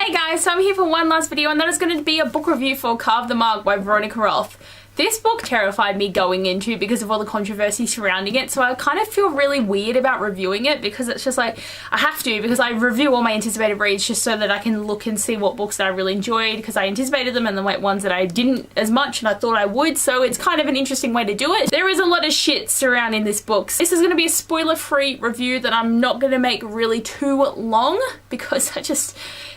Hey guys, so I'm here for one last video, and that is going to be a book review for Carve the Mug by Veronica Roth. This book terrified me going into because of all the controversy surrounding it, so I kind of feel really weird about reviewing it because it's just like, I have to, because I review all my anticipated reads just so that I can look and see what books that I really enjoyed because I anticipated them and then ones that I didn't as much and I thought I would, so it's kind of an interesting way to do it. There is a lot of shit surrounding this book. This is going to be a spoiler-free review that I'm not going to make really too long because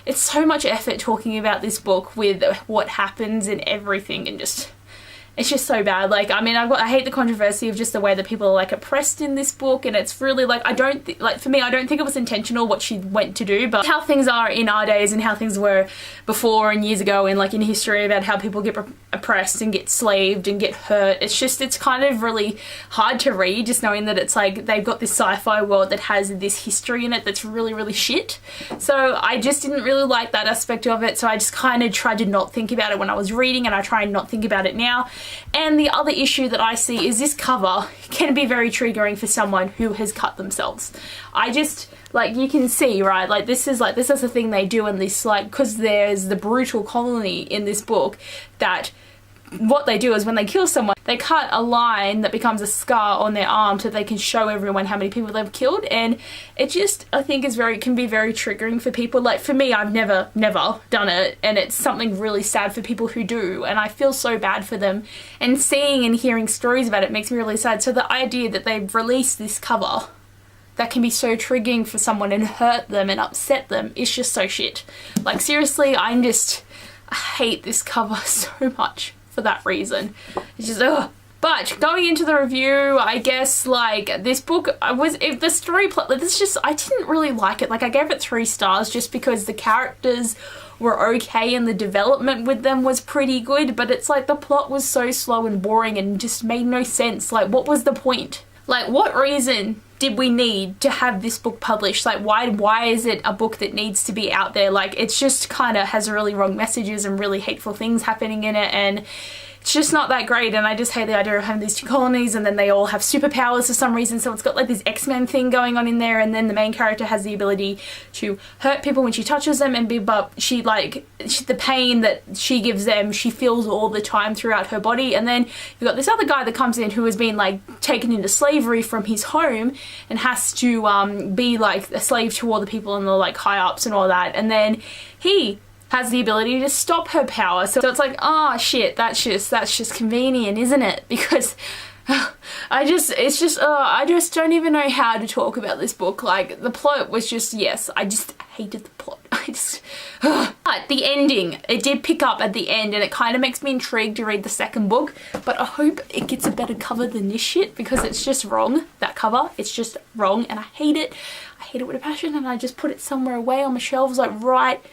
it's so much effort talking about this book with what happens and everything, and it's just so bad. Like, I mean, I hate the controversy of just the way that people are like oppressed in this book, and it's really like, for me, I don't think it was intentional what she went to do, but how things are in our days and how things were before and years ago and like in history about how people get oppressed and get slaved and get hurt. It's kind of really hard to read, just knowing that it's like they've got this sci-fi world that has this history in it that's really, really shit. So I just didn't really like that aspect of it, so I just kind of tried to not think about it when I was reading, and I try and not think about it now. And the other issue that I see is this cover can be very triggering for someone who has cut themselves. Like, you can see, right, like this is the thing they do in this, like, because there's the brutal colony in this book, that what they do is when they kill someone, they cut a line that becomes a scar on their arm so they can show everyone how many people they've killed, and it just, I think, can be very triggering for people. Like, for me, I've never done it, and it's something really sad for people who do, and I feel so bad for them, and seeing and hearing stories about it makes me really sad. So the idea that they've released this cover that can be so triggering for someone and hurt them and upset them is just so shit. Like, seriously, I hate this cover so much for that reason. It's just, ugh. But going into the review, I guess, like, this book, the story plot, I didn't really like it. Like, I gave it 3 stars just because the characters were okay and the development with them was pretty good, but it's like the plot was so slow and boring and just made no sense. Like, what was the point? Like, what reason did we need to have this book published? Like, why is it a book that needs to be out there? Like, it's just kind of has really wrong messages and really hateful things happening in it, and it's just not that great. And I just hate the idea of having these 2 colonies and then they all have superpowers for some reason, so it's got like this X-Men thing going on in there, and then the main character has the ability to hurt people when she touches them, but the pain that she gives them, she feels all the time throughout her body. And then you've got this other guy that comes in who has been like taken into slavery from his home and has to be like a slave to all the people in the like high ups and all that, and then he has the ability to stop her power. So it's like, oh shit, that's just convenient, isn't it? Because I just don't even know how to talk about this book. Like, the plot was just, yes, I just hated the plot. But the ending, it did pick up at the end, and it kind of makes me intrigued to read the second book, but I hope it gets a better cover than this shit, because it's just wrong. That cover, it's just wrong, and I hate it. I hate it with a passion, and I just put it somewhere away on my shelves, like right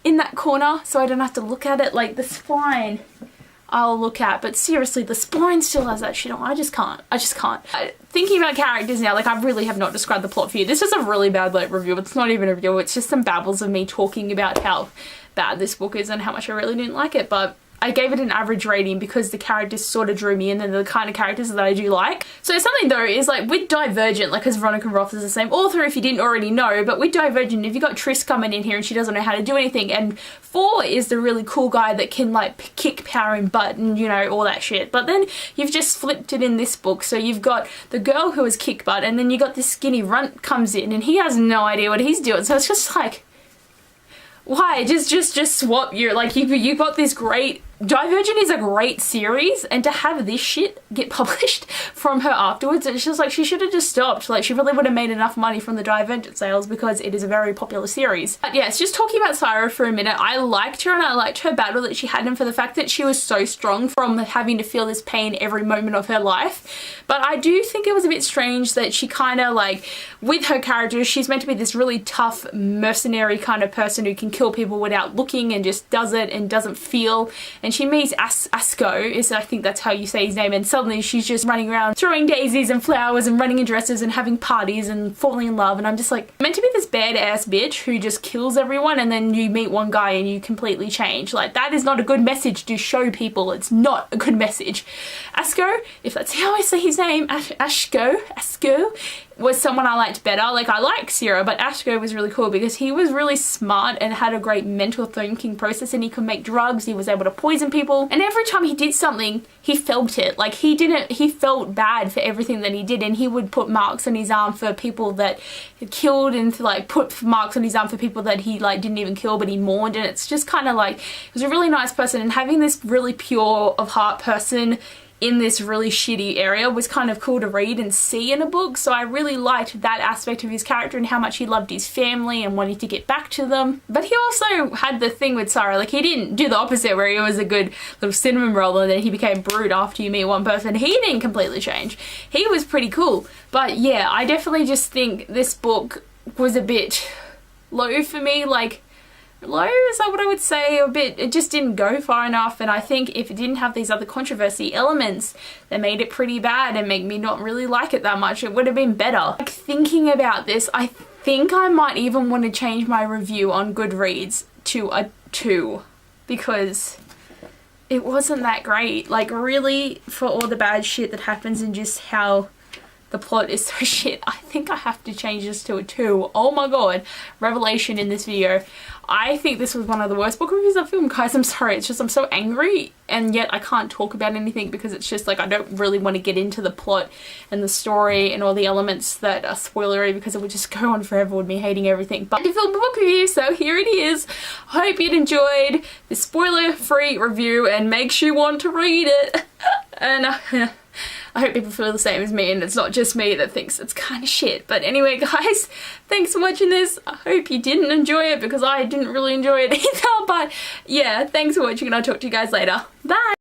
in that corner, so I don't have to look at it. Like, the spine I'll look at, but seriously, the spine still has that shit on. I just can't. Thinking about characters now, like, I really have not described the plot for you. This is a really bad like review. It's not even a review, it's just some babbles of me talking about how bad this book is and how much I really didn't like it. But I gave it an average rating because the characters sort of drew me in, and the kind of characters that I do like. So something though is, like, with Divergent, like, because Veronica Roth is the same author if you didn't already know, but with Divergent, if you got Triss coming in here and she doesn't know how to do anything, and 4 is the really cool guy that can like kick power and butt and, you know, all that shit. But then you've just flipped it in this book, so you've got the girl who is kick butt, and then you got this skinny runt comes in and he has no idea what he's doing. So it's just like, why? Just swap your, like, you got this great, Divergent is a great series, and to have this shit get published from her afterwards, it's just like, she should have just stopped. Like, she really would have made enough money from the Divergent sales because it is a very popular series. But yes, just talking about Syra for a minute, I liked her, and I liked her battle that she had, and for the fact that she was so strong from having to feel this pain every moment of her life. But I do think it was a bit strange that she kind of, like, with her character, she's meant to be this really tough mercenary kind of person who can kill people without looking and just does it and doesn't feel. And she meets Asko, I think that's how you say his name, and suddenly she's just running around throwing daisies and flowers and running in dresses and having parties and falling in love, and I'm just like, meant to be this badass bitch who just kills everyone, and then you meet one guy and you completely change. Like, that is not a good message to show people. It's not a good message. Asko, if that's how I say his name, Asko, was someone I liked better. Like, I like Sierra, but Ashko was really cool because he was really smart and had a great mental thinking process, and he could make drugs, he was able to poison people, and every time he did something, he felt it. Like, he felt bad for everything that he did, and he would put marks on his arm for people that he killed, and like put marks on his arm for people that he like didn't even kill, but he mourned. And it's just kind of like, he was a really nice person, and having this really pure of heart person in this really shitty area was kind of cool to read and see in a book. So I really liked that aspect of his character and how much he loved his family and wanted to get back to them. But he also had the thing with Sarah, like, he didn't do the opposite where he was a good little cinnamon roll and then he became brute after you meet one person. He didn't completely change. He was pretty cool. But yeah, I definitely just think this book was a bit low for me. Like, low, is that what I would say? A bit, it just didn't go far enough, and I think if it didn't have these other controversy elements that made it pretty bad and make me not really like it that much, it would have been better. Like, thinking about this, I think I might even want to change my review on Goodreads to a 2 because it wasn't that great. Like, really, for all the bad shit that happens and just how the plot is so shit, I think I have to change this to a 2. Oh my god, revelation in this video. I think this was one of the worst book reviews I've filmed, guys. I'm sorry, it's just I'm so angry, and yet I can't talk about anything because it's just like I don't really want to get into the plot and the story and all the elements that are spoilery because it would just go on forever with me hating everything. But I filmed a book review, so here it is. Hope you'd enjoyed this spoiler-free review and makes you want to read it. And I hope people feel the same as me and it's not just me that thinks it's kind of shit. But anyway, guys, thanks for watching this. I hope you didn't enjoy it because I didn't really enjoy it either. But yeah, thanks for watching and I'll talk to you guys later. Bye!